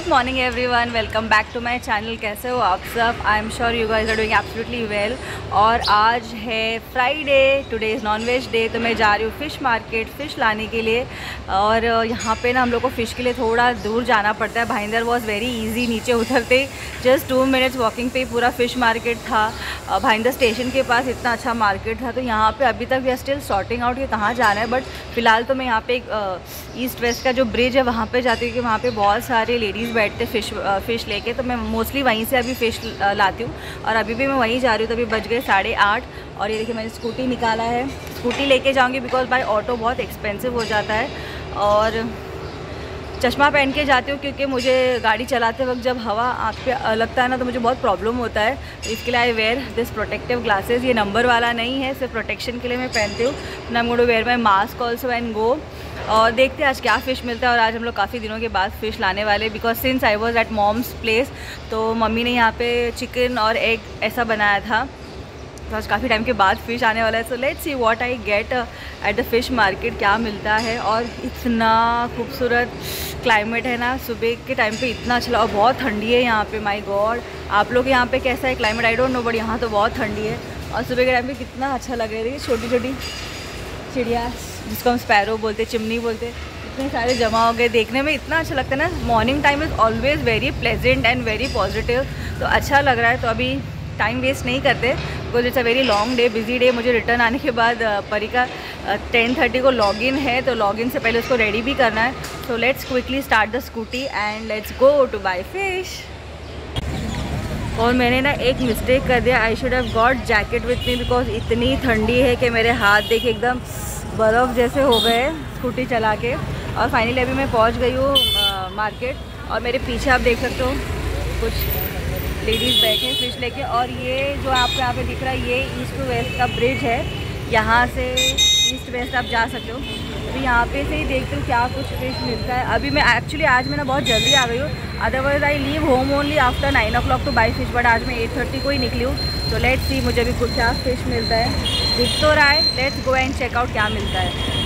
Good morning everyone, welcome back to my channel. कैसे हो आप सब? I am sure you guys are doing absolutely well. और आज है Friday, today is non veg day, तो मैं जा रही हूँ फ़िश मार्केट फ़िश लाने के लिए। और यहाँ पे ना हम लोग को फ़िश के लिए थोड़ा दूर जाना पड़ता है। भाईंदर वॉज वेरी ईजी, नीचे उतरते जस्ट 2 मिनट्स वॉकिंग पे पूरा फ़िश मार्केट था। भाईंदर स्टेशन के पास इतना अच्छा मार्केट था। तो यहाँ पर अभी तक we are still sorting out कि कहाँ जाना है, बट फ़िलहाल तो मैं यहाँ पे ईस्ट वेस्ट का जो ब्रिज है वहाँ पे जाती हूँ कि वहाँ पे बहुत सारे लेडीज़ बैठते फ़िश लेके। तो मैं मोस्टली वहीं से अभी फ़िश लाती हूँ और अभी भी मैं वहीं जा रही हूँ। तो अभी बज गए 8:30 और ये देखिए मैंने स्कूटी निकाला है। स्कूटी लेके जाऊँगी बिकॉज बाय ऑटो बहुत एक्सपेंसिव हो जाता है। और चश्मा पहन के जाती हूँ क्योंकि मुझे गाड़ी चलाते वक्त जब हवा आँख पे लगता है ना तो मुझे बहुत प्रॉब्लम होता है। तो इसके लिए आई वेयर दिस प्रोटेक्टिव ग्लासेस। ये नंबर वाला नहीं है, सिर्फ प्रोटेक्शन के लिए मैं पहनती हूँ। I am going to wear my mask also and go. और देखते हैं आज क्या फ़िश मिलता है। और आज हम लोग काफ़ी दिनों के बाद फ़िश लाने वाले, because since I was at mom's place तो मम्मी ने यहाँ पे चिकन और एग ऐसा बनाया था। तो आज काफ़ी टाइम के बाद फ़िश आने वाला है। So let's see what I get at the fish market, क्या मिलता है। और इतना खूबसूरत क्लाइमेट है ना, सुबह के टाइम पे इतना अच्छा लगा। बहुत ठंडी है यहाँ पे, माय गॉड। आप लोग यहाँ पे कैसा है climate I don't know, but यहाँ तो बहुत ठंडी है। और सुबह के टाइम पे कितना अच्छा लग रहा है। छोटी छोटी चिड़िया जिसको हम स्पैरो बोलते, चिमनी बोलते, इतने सारे जमा हो गए। देखने में इतना अच्छा लगता है ना। Morning time is always very pleasant and very positive. तो अच्छा लग रहा है। तो अभी टाइम वेस्ट नहीं करते because it's a very long day, busy day. मुझे रिटर्न आने के बाद परी का 10:30 को लॉगिन है, तो लॉगिन से पहले उसको रेडी भी करना है। So let's quickly start the scooty and let's go to buy fish. और मैंने ना एक मिस्टेक कर दिया, I should have got jacket with me because इतनी ठंडी है कि मेरे हाथ देखिए एकदम बर्फ़ जैसे हो गए स्कूटी चला के। और फाइनली अभी मैं पहुंच गई हूँ मार्केट। और मेरे पीछे आप देख सकते हो कुछ लेडीज़ बैठे हैं फ़िश लेके। और ये जो आपको यहाँ पे दिख रहा है ये ईस्ट टू वेस्ट का ब्रिज है। यहाँ से ईस्ट वेस्ट आप जा सकते हो। अभी यहाँ पे से ही देखते हो क्या कुछ फ़िश मिलता है। अभी मैं एक्चुअली आज मैं ना बहुत जल्दी आ गई हूँ, otherwise I leave home only after 9 o'clock two by fish, but आज मैं 8:30 को ही निकली हूँ। तो लेट्स सी मुझे भी कुछ क्या फ़िश मिलता है। दिख तो रहा है, let's go and check out क्या मिलता है।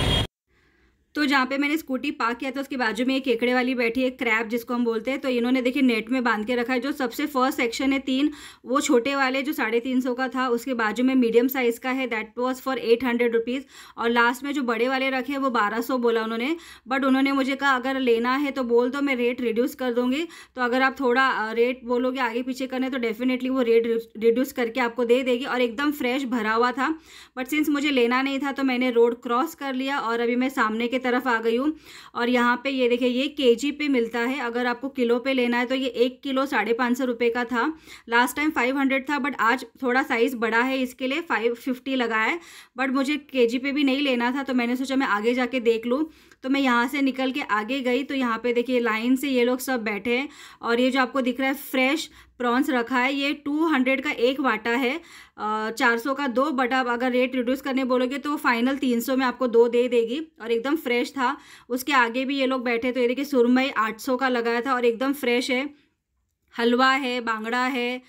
तो जहाँ पे मैंने स्कूटी पार्क किया था उसके बाजू में एक केकड़े वाली बैठी है, क्रैब जिसको हम बोलते हैं। तो इन्होंने देखिए नेट में बांध के रखा है। जो सबसे फर्स्ट सेक्शन है 3, वो छोटे वाले जो 350 का था, उसके बाजू में मीडियम साइज़ का है, दैट वाज फॉर 800 रुपीज़। और लास्ट में जो बड़े वाले रखे हैं वो 1200 बोला उन्होंने। बट उन्होंने मुझे कहा अगर लेना है तो बोल दो, मैं रेट रिड्यूस कर दूँगी। तो अगर आप थोड़ा रेट बोलोगे आगे पीछे करने तो डेफिनेटली वो रेट रिड्यूस करके आपको दे देगी। और एकदम फ्रेश भरा हुआ था। बट सिंस मुझे लेना नहीं था तो मैंने रोड क्रॉस कर लिया और अभी मैं सामने की तरफ आ गई हूँ। और यहाँ पे ये देखिए ये केजी पे मिलता है। अगर आपको किलो पे लेना है तो ये 1 किलो 550 रुपये का था। लास्ट टाइम 500 था, बट आज थोड़ा साइज़ बड़ा है इसके लिए 550 लगा है। बट मुझे केजी पे भी नहीं लेना था तो मैंने सोचा मैं आगे जाके देख लूँ। तो मैं यहाँ से निकल के आगे गई तो यहाँ पे देखिए लाइन से ये लोग सब बैठे हैं। और ये जो आपको दिख रहा है फ्रेश प्रॉन्स रखा है, ये 200 का एक वाटा है, 400 का 2। बट आप अगर रेट रिड्यूस करने बोलोगे तो फाइनल 300 में आपको 2 दे देगी। और एकदम फ्रेश था। उसके आगे भी ये लोग बैठे तो ये देखिए सुरमई 800 का लगाया था और एकदम फ्रेश है। हलवा है, बांगड़ा है,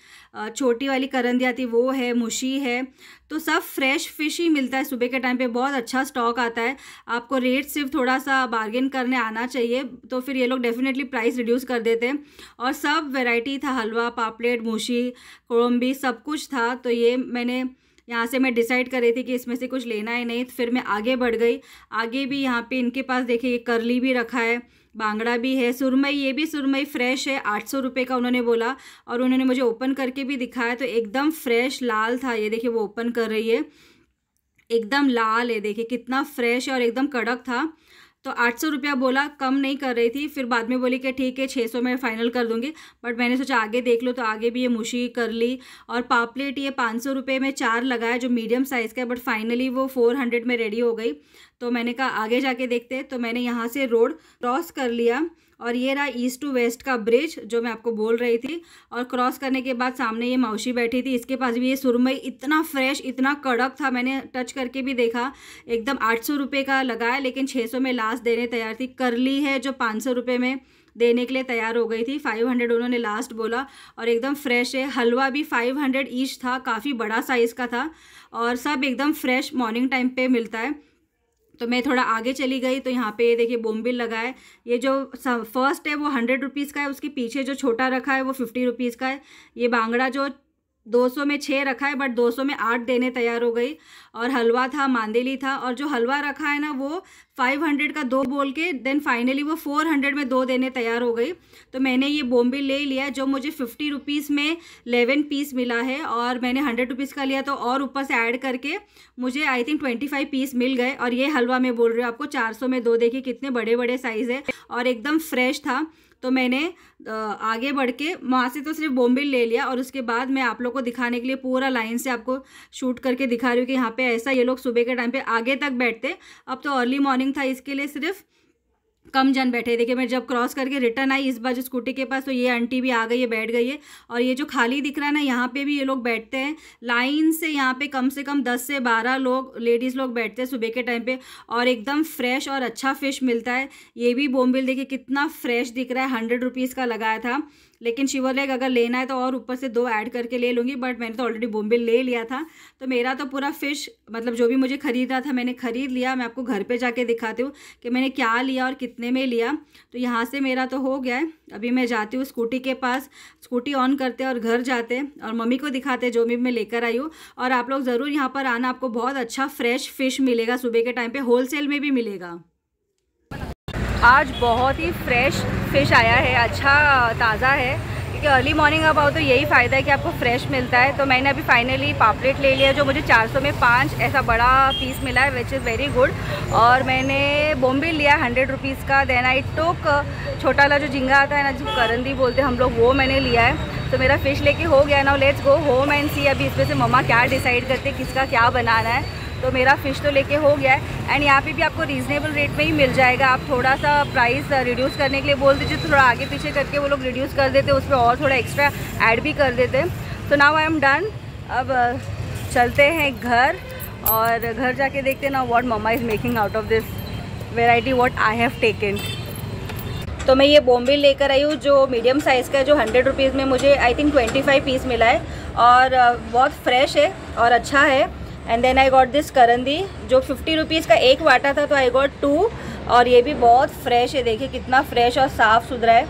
छोटी वाली करंदी आती वो है, मुशी है। तो सब फ्रेश फ़िश ही मिलता है। सुबह के टाइम पे बहुत अच्छा स्टॉक आता है। आपको रेट सिर्फ थोड़ा सा बार्गेन करने आना चाहिए तो फिर ये लोग डेफिनेटली प्राइस रिड्यूस कर देते हैं। और सब वैरायटी था, हलवा, पापलेट, मुशी, कोळंबी, सब कुछ था। तो ये मैंने यहाँ से मैं डिसाइड कर रही थी कि इसमें से कुछ लेना है नहीं। तो फिर मैं आगे बढ़ गई। आगे भी यहाँ पे इनके पास देखिए करली भी रखा है, बांगड़ा भी है, सुरमई, ये भी सुरमई फ्रेश है, 800 रुपये का उन्होंने बोला। और उन्होंने मुझे ओपन करके भी दिखाया तो एकदम फ्रेश लाल था। ये देखिए वो ओपन कर रही है, एकदम लाल है, देखिए कितना फ्रेश है और एकदम कड़क था। तो 800 रुपया बोला, कम नहीं कर रही थी। फिर बाद में बोली कि ठीक है 600 में फाइनल कर दूंगी। बट मैंने सोचा आगे देख लो। तो आगे भी ये मुशी, करली और पापलेट ये 500 रुपये में 4 लगाया जो मीडियम साइज़ का है। बट फाइनली वो 400 में रेडी हो गई। तो मैंने कहा आगे जाके देखते हैं। तो मैंने यहाँ से रोड क्रॉस कर लिया और ये रहा ईस्ट टू वेस्ट का ब्रिज जो मैं आपको बोल रही थी। और क्रॉस करने के बाद सामने ये मौसी बैठी थी, इसके पास भी ये सुरमई इतना फ्रेश, इतना कड़क था, मैंने टच करके भी देखा। एकदम 800 रुपये का लगाया लेकिन 600 में लास्ट देने तैयार थी। करली है जो 500 रुपये में देने के लिए तैयार हो गई थी, 500 उन्होंने लास्ट बोला। और एकदम फ्रेश है। हलवा भी 500 ईच था, काफ़ी बड़ा साइज़ का था। और सब एकदम फ्रेश मॉर्निंग टाइम पे मिलता है। तो मैं थोड़ा आगे चली गई तो यहाँ पे देखिए बोम्बिल लगा है। ये जो फर्स्ट है वो 100 रुपीज़ का है, उसके पीछे जो छोटा रखा है वो 50 रुपीज़ का है। ये बांगड़ा जो 200 में 6 रखा है, बट 200 में 8 देने तैयार हो गई। और हलवा था, मांदेली था, और जो हलवा रखा है ना वो 500 का 2 बोल के देन फाइनली वो 400 में 2 देने तैयार हो गई। तो मैंने ये बोम्बिल ले लिया जो मुझे 50 रुपीज़ में 11 पीस मिला है, और मैंने 100 रुपीज़ का लिया तो और ऊपर से ऐड करके मुझे आई थिंक 25 पीस मिल गए। और ये हलवा मैं बोल रही हूँ आपको 400 में 2, देखिए कितने बड़े बड़े साइज़ है और एकदम फ्रेश था। तो मैंने आगे बढ़ के वहाँ से तो सिर्फ बोम्बिल ले लिया, और उसके बाद मैं आप लोग को दिखाने के लिए पूरा लाइन से आपको शूट करके दिखा रही हूँ कि यहाँ पे ऐसा ये लोग सुबह के टाइम पे आगे तक बैठते। अब तो अर्ली मॉर्निंग था, इसके लिए सिर्फ कम जन बैठे। देखिए मैं जब क्रॉस करके रिटर्न आई इस बाजू स्कूटी के पास, तो ये आंटी भी आ गई है, बैठ गई है। और ये जो खाली दिख रहा है ना, यहाँ पे भी ये लोग बैठते हैं लाइन से। यहाँ पे कम से कम 10 से 12 लोग लेडीज़ लोग बैठते हैं सुबह के टाइम पे, और एकदम फ्रेश और अच्छा फ़िश मिलता है। ये भी बोम्बिल देखिए कितना फ्रेश दिख रहा है, 100 रुपीज़ का लगाया था। लेकिन शिवर लेग अगर लेना है तो और ऊपर से 2 ऐड करके ले लूँगी, बट मैंने तो ऑलरेडी बोम्बिल ले लिया था। तो मेरा तो पूरा फ़िश मतलब जो भी मुझे ख़रीदा था मैंने ख़रीद लिया। मैं आपको घर पे जाके दिखाती हूँ कि मैंने क्या लिया और कितने में लिया। तो यहाँ से मेरा तो हो गया है। अभी मैं जाती हूँ स्कूटी के पास, स्कूटी ऑन करते और घर जाते और मम्मी को दिखाते जो भी मैं लेकर आई हूँ। और आप लोग ज़रूर यहाँ पर आना, आपको बहुत अच्छा फ्रेश फ़िश मिलेगा सुबह के टाइम पर, होलसेल में भी मिलेगा। आज बहुत ही फ्रेश फ़िश आया है, अच्छा ताज़ा है, क्योंकि अर्ली मॉर्निंग अब आओ तो यही फ़ायदा है कि आपको फ्रेश मिलता है। तो मैंने अभी फाइनली पापलेट ले लिया जो मुझे 400 में 5 ऐसा बड़ा पीस मिला है, विच इज़ वेरी गुड। और मैंने बोम्बिल लिया 100 रुपीज़ का। देन आई टुक छोटा वाला जो झींगा आता है ना, जो करंदी बोलते हैं हम लोग, वो मैंने लिया है। तो मेरा फ़िश लेके हो गया। Now let's go home and see अभी इसमें से मम्मा क्या डिसाइड करते किसका क्या बनाना है। तो मेरा फ़िश तो लेके हो गया है, एंड यहाँ पे भी आपको रीज़नेबल रेट में ही मिल जाएगा। आप थोड़ा सा प्राइस रिड्यूस करने के लिए बोल दीजिए, थोड़ा आगे पीछे करके वो लोग रिड्यूस कर देते, उस पर और थोड़ा एक्स्ट्रा ऐड भी कर देते। तो नाउ आई एम डन। अब चलते हैं घर, और घर जाके देखते हैं ना what mamma is making out of this variety what I have taken. तो मैं ये बोम्बिल लेकर आई हूँ जो मीडियम साइज़ का है, जो 100 रुपीज़ में मुझे आई थिंक 25 पीस मिला है, और बहुत फ्रेश है और अच्छा है। And then I got this करंदी जो 50 रुपीज़ का एक वाटा था, तो आई गॉट 2, और ये भी बहुत फ्रेश है, देखिए कितना फ्रेश और साफ़ सुथरा है।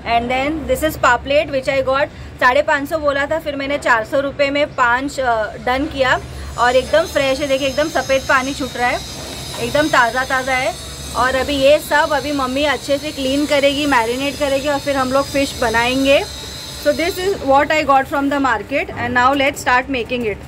एंड देन दिस इज़ पापलेट विच आई गॉट 550 बोला था, फिर मैंने 400 रुपये में 5 डन किया, और एकदम फ्रेश है, देखिए एकदम सफ़ेद पानी छूट रहा है, एकदम ताज़ा ताज़ा है। और अभी ये सब अभी मम्मी अच्छे से क्लीन करेगी, मैरिनेट करेगी, और फिर हम लोग फ़िश बनाएंगे। So this is what I got from the market, and now let's start making it.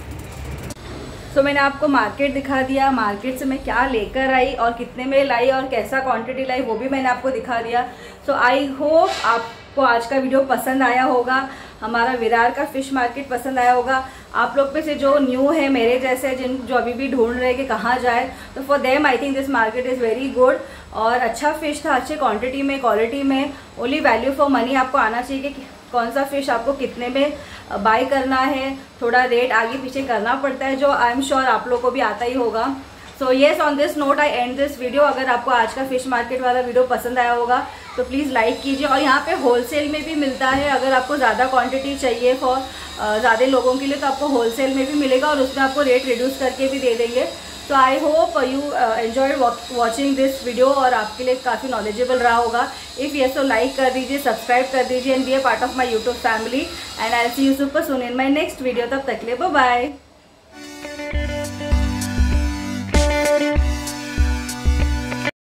So मैंने आपको मार्केट दिखा दिया, मार्केट से मैं क्या लेकर आई और कितने में लाई और कैसा क्वांटिटी लाई वो भी मैंने आपको दिखा दिया। सो आई होप आपको आज का वीडियो पसंद आया होगा, हमारा विरार का फ़िश मार्केट पसंद आया होगा। आप लोग में से जो न्यू है मेरे जैसे, जो अभी भी ढूंढ रहे कि कहाँ जाए, तो for them I think this market is very good. और अच्छा फ़िश था, अच्छे क्वांटिटी में, क्वालिटी में, ओनली वैल्यू फॉर मनी आपको आना चाहिए कि कौन सा फ़िश आपको कितने में बाय करना है। थोड़ा रेट आगे पीछे करना पड़ता है, जो आई एम श्योर आप लोग को भी आता ही होगा। So yes, on this note I and this video. अगर आपको आज का फ़िश मार्केट वाला वीडियो पसंद आया होगा तो प्लीज़ लाइक कीजिए। और यहाँ पे होलसेल में भी मिलता है, अगर आपको ज़्यादा क्वांटिटी चाहिए फॉर ज़्यादा लोगों के लिए तो आपको होलसेल में भी मिलेगा, और उसमें आपको रेट रिड्यूस करके भी दे देंगे। So I hope you enjoyed watching this video, और आपके लिए काफ़ी नॉलेजेबल रहा होगा। इफ़ येस तो लाइक कर दीजिए, सब्सक्राइब कर दीजिए, and be a part of my YouTube family. And I see you super soon in my next video. तब तक के लिए बाय बाय।